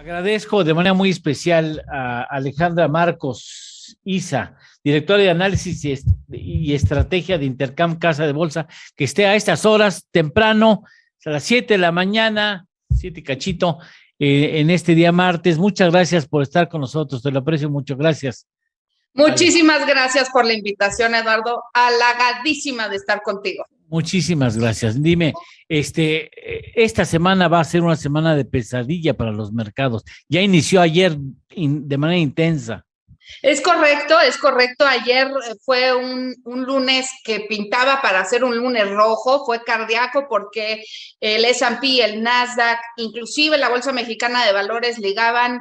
Agradezco de manera muy especial a Alejandra Marcos Isa, directora de análisis y estrategia de Intercam Casa de Bolsa, que esté a estas horas temprano, a las 7 de la mañana, 7 y cachito, en este día martes. Muchas gracias por estar con nosotros, te lo aprecio mucho, gracias. Ale. Muchísimas gracias por la invitación, Eduardo. Halagadísima de estar contigo. Muchísimas gracias. Dime, esta semana va a ser una semana de pesadilla para los mercados. Ya inició ayer de manera intensa. Es correcto, es correcto. Ayer fue un lunes que pintaba para ser un lunes rojo, fue cardíaco porque el S&P, el Nasdaq, inclusive la Bolsa Mexicana de Valores ligaban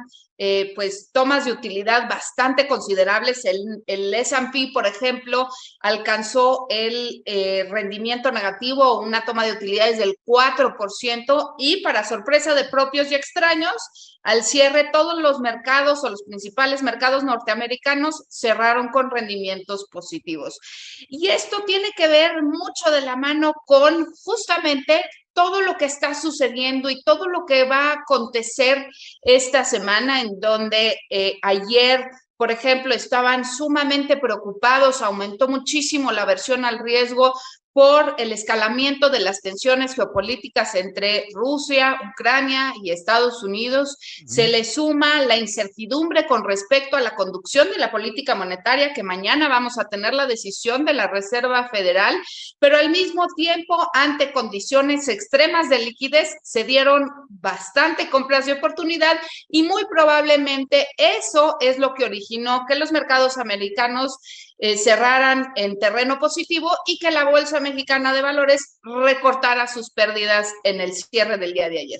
pues tomas de utilidad bastante considerables. El S&P, por ejemplo, alcanzó el rendimiento negativo, una toma de utilidades del 4%, y para sorpresa de propios y extraños, al cierre todos los mercados o los principales mercados norteamericanos cerraron con rendimientos positivos. Y esto tiene que ver mucho de la mano con justamente todo lo que está sucediendo y todo lo que va a acontecer esta semana, en donde ayer, por ejemplo, estaban sumamente preocupados, aumentó muchísimo la aversión al riesgo por el escalamiento de las tensiones geopolíticas entre Rusia, Ucrania y Estados Unidos. Se le suma la incertidumbre con respecto a la conducción de la política monetaria, que mañana vamos a tener la decisión de la Reserva Federal, pero al mismo tiempo, ante condiciones extremas de liquidez, se dieron bastante compras de oportunidad y muy probablemente eso es lo que originó que los mercados americanos cerraran en terreno positivo y que la Bolsa Mexicana de Valores recortara sus pérdidas en el cierre del día de ayer.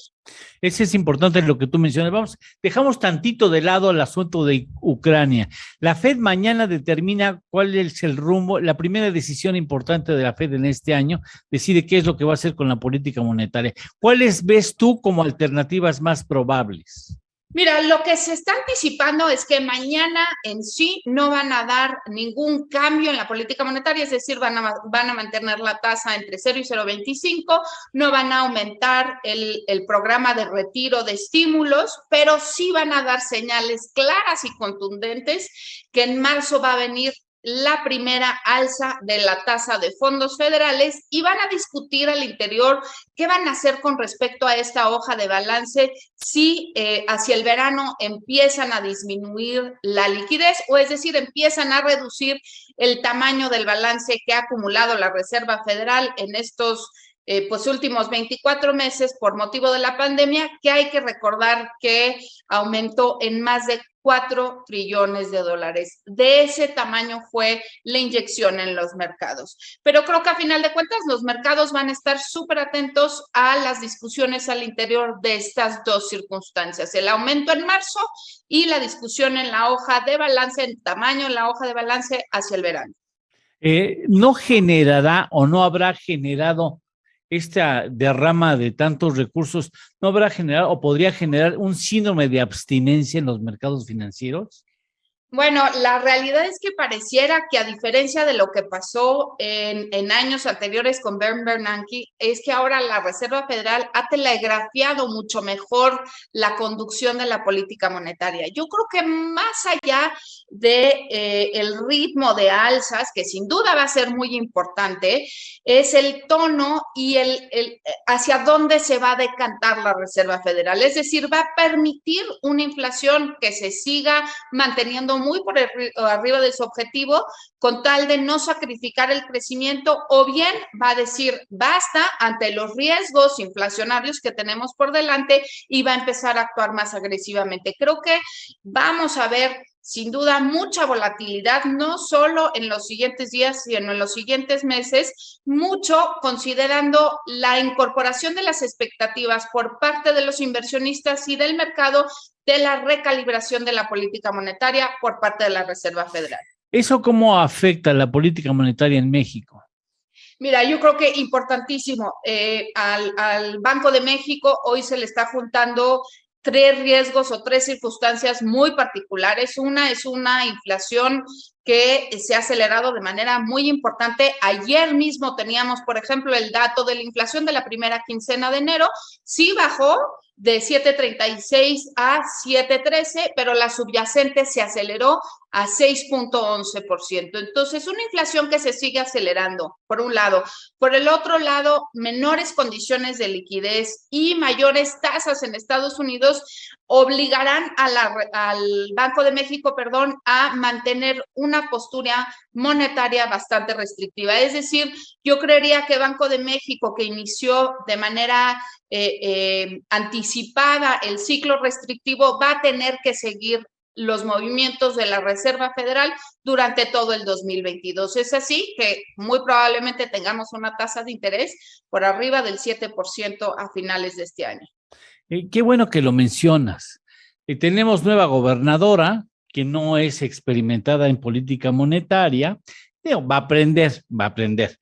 Eso es importante lo que tú mencionas. Vamos, dejamos tantito de lado el asunto de Ucrania. La Fed mañana determina cuál es el rumbo, la primera decisión importante de la Fed en este año, decide qué es lo que va a hacer con la política monetaria. ¿Cuáles ves tú como alternativas más probables? Mira, lo que se está anticipando es que mañana en sí no van a dar ningún cambio en la política monetaria, es decir, van a mantener la tasa entre 0 y 0,25, no van a aumentar el programa de retiro de estímulos, pero sí van a dar señales claras y contundentes que en marzo va a venir la primera alza de la tasa de fondos federales y van a discutir al interior qué van a hacer con respecto a esta hoja de balance, si hacia el verano empiezan a disminuir la liquidez, o es decir, empiezan a reducir el tamaño del balance que ha acumulado la Reserva Federal en estos pues últimos 24 meses por motivo de la pandemia, que hay que recordar que aumentó en más de 4 trillones de dólares. De ese tamaño fue la inyección en los mercados. Pero creo que a final de cuentas los mercados van a estar súper atentos a las discusiones al interior de estas dos circunstancias, el aumento en marzo y la discusión en la hoja de balance, en tamaño en la hoja de balance hacia el verano. ¿No generará o no habrá generado esta derrama de tantos recursos, no habrá generado o podría generar un síndrome de abstinencia en los mercados financieros? Bueno, la realidad es que pareciera que, a diferencia de lo que pasó en años anteriores con Bernanke, es que ahora la Reserva Federal ha telegrafiado mucho mejor la conducción de la política monetaria. Yo creo que más allá de el ritmo de alzas, que sin duda va a ser muy importante, es el tono y hacia dónde se va a decantar la Reserva Federal. Es decir, va a permitir una inflación que se siga manteniendo muy por arriba de su objetivo, con tal de no sacrificar el crecimiento, o bien va a decir basta ante los riesgos inflacionarios que tenemos por delante y va a empezar a actuar más agresivamente. Creo que vamos a ver sin duda mucha volatilidad, no solo en los siguientes días, sino en los siguientes meses, mucho considerando la incorporación de las expectativas por parte de los inversionistas y del mercado de la recalibración de la política monetaria por parte de la Reserva Federal. ¿Eso cómo afecta a la política monetaria en México? Mira, yo creo que importantísimo. Al Banco de México hoy se le está juntando tres riesgos o tres circunstancias muy particulares. Una es una inflación que se ha acelerado de manera muy importante. Ayer mismo teníamos, por ejemplo, el dato de la inflación de la primera quincena de enero, sí bajó de 7.36 a 7.13, pero la subyacente se aceleró a 6.11%. Entonces, una inflación que se sigue acelerando, por un lado. Por el otro lado, menores condiciones de liquidez y mayores tasas en Estados Unidos obligarán al Banco de México, a mantener una postura monetaria bastante restrictiva. Es decir, yo creería que Banco de México, que inició de manera anticipada el ciclo restrictivo, va a tener que seguir los movimientos de la Reserva Federal durante todo el 2022. Es así que muy probablemente tengamos una tasa de interés por arriba del 7% a finales de este año. Qué bueno que lo mencionas. Tenemos nueva gobernadora que no es experimentada en política monetaria. Va a aprender.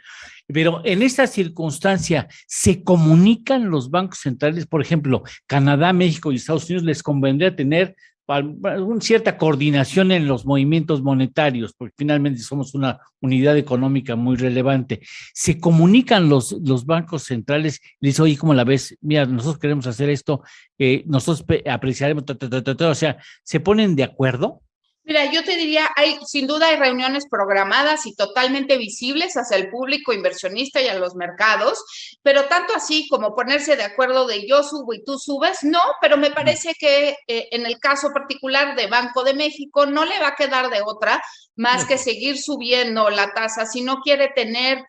Pero en esta circunstancia, ¿se comunican los bancos centrales? Por ejemplo, Canadá, México y Estados Unidos les convendría tener una cierta coordinación en los movimientos monetarios, porque finalmente somos una unidad económica muy relevante. ¿Se comunican los bancos centrales? Les dicen, oye, ¿cómo la ves? Mira, nosotros queremos hacer esto, nosotros apreciaremos, o sea, ¿se ponen de acuerdo? Mira, yo te diría, sin duda hay reuniones programadas y totalmente visibles hacia el público inversionista y a los mercados, pero tanto así como ponerse de acuerdo de yo subo y tú subes, no, pero me parece que en el caso particular de Banco de México no le va a quedar de otra más que seguir subiendo la tasa si no quiere tener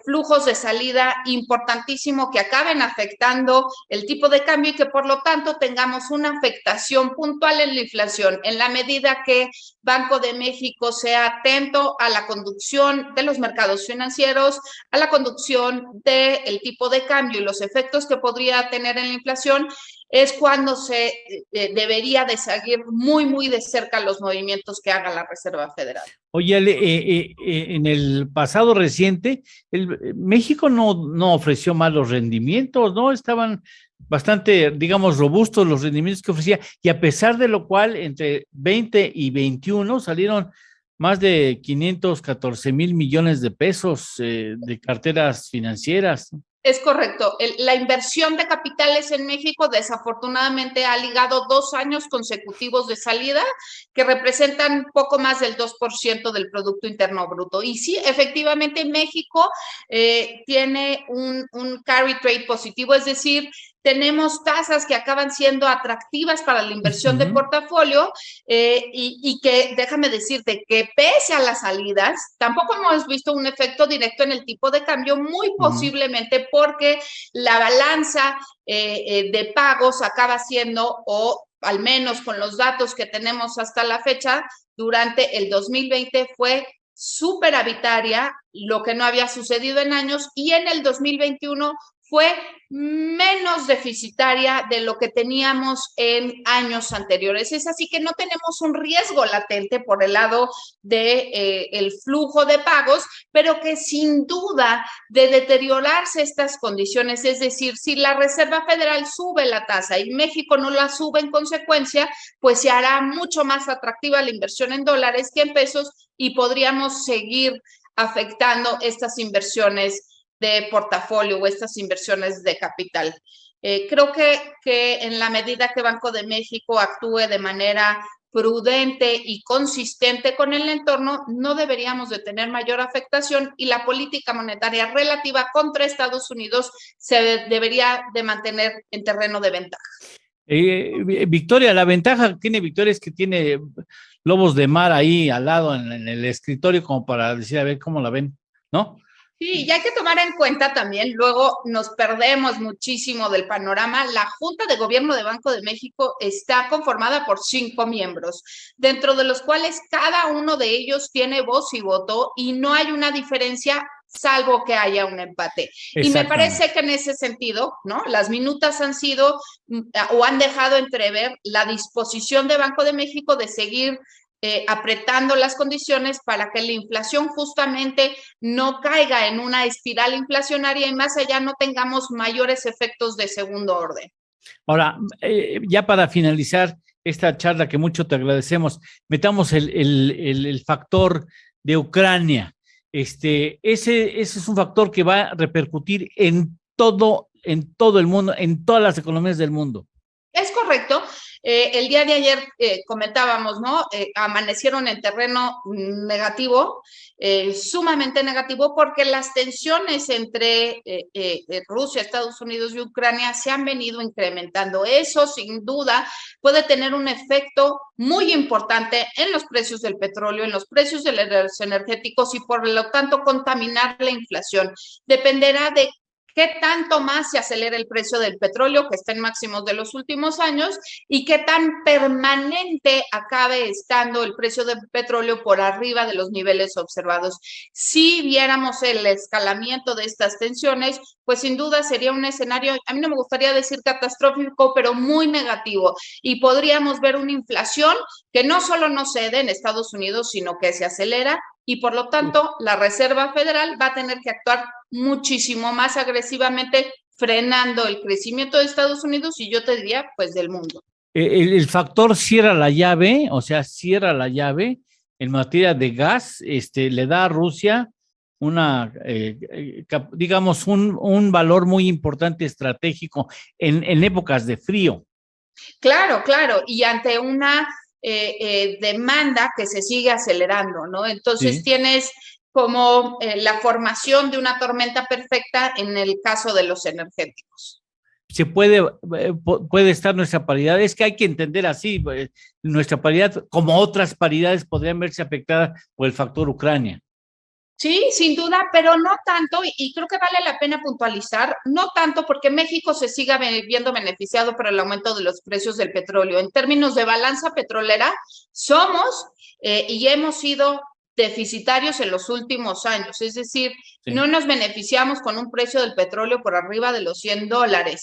flujos de salida importantísimo que acaben afectando el tipo de cambio y que por lo tanto tengamos una afectación puntual en la inflación, en la medida que Banco de México sea atento a la conducción de los mercados financieros, a la conducción del tipo de cambio y los efectos que podría tener en la inflación, es cuando se debería de seguir muy, muy de cerca los movimientos que haga la Reserva Federal. Oye, en el pasado reciente, México no ofreció malos rendimientos, ¿no? Estaban bastante, digamos, robustos los rendimientos que ofrecía, y a pesar de lo cual, entre 20 y 21 salieron más de 514 mil millones de pesos de carteras financieras. Es correcto. La inversión de capitales en México desafortunadamente ha ligado 2 años consecutivos de salida que representan poco más del 2% del Producto Interno Bruto. Y sí, efectivamente México tiene un carry trade positivo, es decir, tenemos tasas que acaban siendo atractivas para la inversión de portafolio y que, déjame decirte, que pese a las salidas, tampoco hemos visto un efecto directo en el tipo de cambio, muy posiblemente porque la balanza de pagos acaba siendo, o al menos con los datos que tenemos hasta la fecha, durante el 2020 fue superavitaria, lo que no había sucedido en años, y en el 2021 fue menos deficitaria de lo que teníamos en años anteriores. Es así que no tenemos un riesgo latente por el lado de el flujo de pagos, pero que sin duda de deteriorarse estas condiciones, es decir, si la Reserva Federal sube la tasa y México no la sube en consecuencia, pues se hará mucho más atractiva la inversión en dólares que en pesos y podríamos seguir afectando estas inversiones de portafolio o estas inversiones de capital. Creo que en la medida que Banco de México actúe de manera prudente y consistente con el entorno, no deberíamos de tener mayor afectación y la política monetaria relativa contra Estados Unidos se debería de mantener en terreno de ventaja. Victoria, la ventaja que tiene Victoria es que tiene lobos de mar ahí al lado en el escritorio como para decir, a ver cómo la ven, ¿no? Sí, y hay que tomar en cuenta también, luego nos perdemos muchísimo del panorama. La Junta de Gobierno de Banco de México está conformada por 5 miembros, dentro de los cuales cada uno de ellos tiene voz y voto y no hay una diferencia salvo que haya un empate. Y me parece que en ese sentido, ¿no? Las minutas han sido o han dejado entrever la disposición de Banco de México de seguir apretando las condiciones para que la inflación justamente no caiga en una espiral inflacionaria y más allá no tengamos mayores efectos de segundo orden. Ahora, ya para finalizar, esta charla que mucho te agradecemos. Metamos el factor de Ucrania. Ese es un factor que va a repercutir en todo el mundo, en todas las economías del mundo. Es correcto. El día de ayer comentábamos, ¿no? Amanecieron en terreno negativo, sumamente negativo, porque las tensiones entre Rusia, Estados Unidos y Ucrania se han venido incrementando. Eso, sin duda, puede tener un efecto muy importante en los precios del petróleo, en los precios de los energéticos y, por lo tanto, contaminar la inflación. Dependerá de qué tanto más se acelera el precio del petróleo, que está en máximos de los últimos años, y qué tan permanente acabe estando el precio del petróleo por arriba de los niveles observados. Si viéramos el escalamiento de estas tensiones, pues sin duda sería un escenario, a mí no me gustaría decir catastrófico, pero muy negativo, y podríamos ver una inflación que no solo no cede en Estados Unidos, sino que se acelera, y por lo tanto la Reserva Federal va a tener que actuar muchísimo más agresivamente, frenando el crecimiento de Estados Unidos y yo te diría, pues, del mundo. El factor cierra la llave, o sea, cierra la llave en materia de gas, le da a Rusia digamos, un valor muy importante estratégico en épocas de frío. Claro, claro, y ante una demanda que se sigue acelerando, ¿no? Entonces tienes como la formación de una tormenta perfecta en el caso de los energéticos. Se puede estar nuestra paridad, es que hay que entender así, nuestra paridad, como otras paridades, podrían verse afectadas por el factor Ucrania. Sí, sin duda, pero no tanto, y creo que vale la pena puntualizar, no tanto porque México se siga viendo beneficiado por el aumento de los precios del petróleo. En términos de balanza petrolera, somos y hemos sido deficitarios en los últimos años, es decir, no nos beneficiamos con un precio del petróleo por arriba de los $100.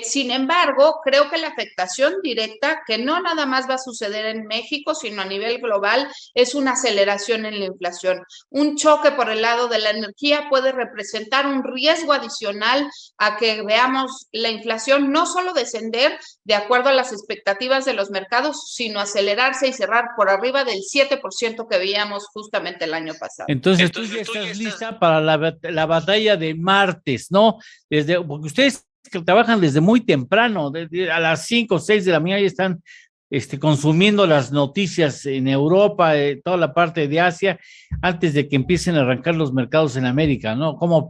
Sin embargo, creo que la afectación directa, que no nada más va a suceder en México, sino a nivel global, es una aceleración en la inflación. Un choque por el lado de la energía puede representar un riesgo adicional a que veamos la inflación no solo descender de acuerdo a las expectativas de los mercados, sino acelerarse y cerrar por arriba del 7% que veíamos justamente el año pasado. Entonces tú ya estás lista para la batalla de martes, ¿no? Porque ustedes que trabajan desde muy temprano, a las 5 o 6 de la mañana ya están consumiendo las noticias en Europa, toda la parte de Asia, antes de que empiecen a arrancar los mercados en América, ¿no? ¿Cómo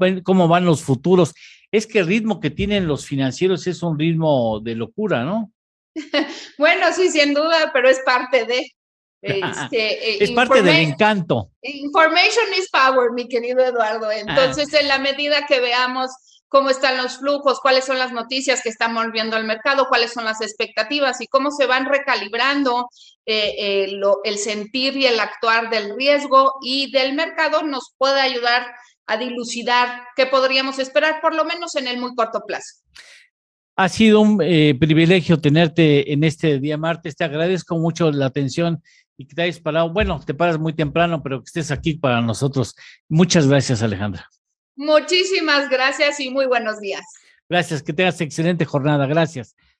van los futuros? Es que el ritmo que tienen los financieros es un ritmo de locura, ¿no? Bueno, sí, sin duda, pero es parte de... es parte del encanto. Information is power, mi querido Eduardo. Entonces, en la medida que veamos cómo están los flujos, cuáles son las noticias que están volviendo al mercado, cuáles son las expectativas y cómo se van recalibrando el sentir y el actuar del riesgo y del mercado, nos puede ayudar a dilucidar qué podríamos esperar, por lo menos en el muy corto plazo. Ha sido un privilegio tenerte en este día martes. Te agradezco mucho la atención y que te hayas parado. Bueno, te paras muy temprano, pero que estés aquí para nosotros. Muchas gracias, Alejandra. Muchísimas gracias y muy buenos días. Gracias, que tengas excelente jornada. Gracias.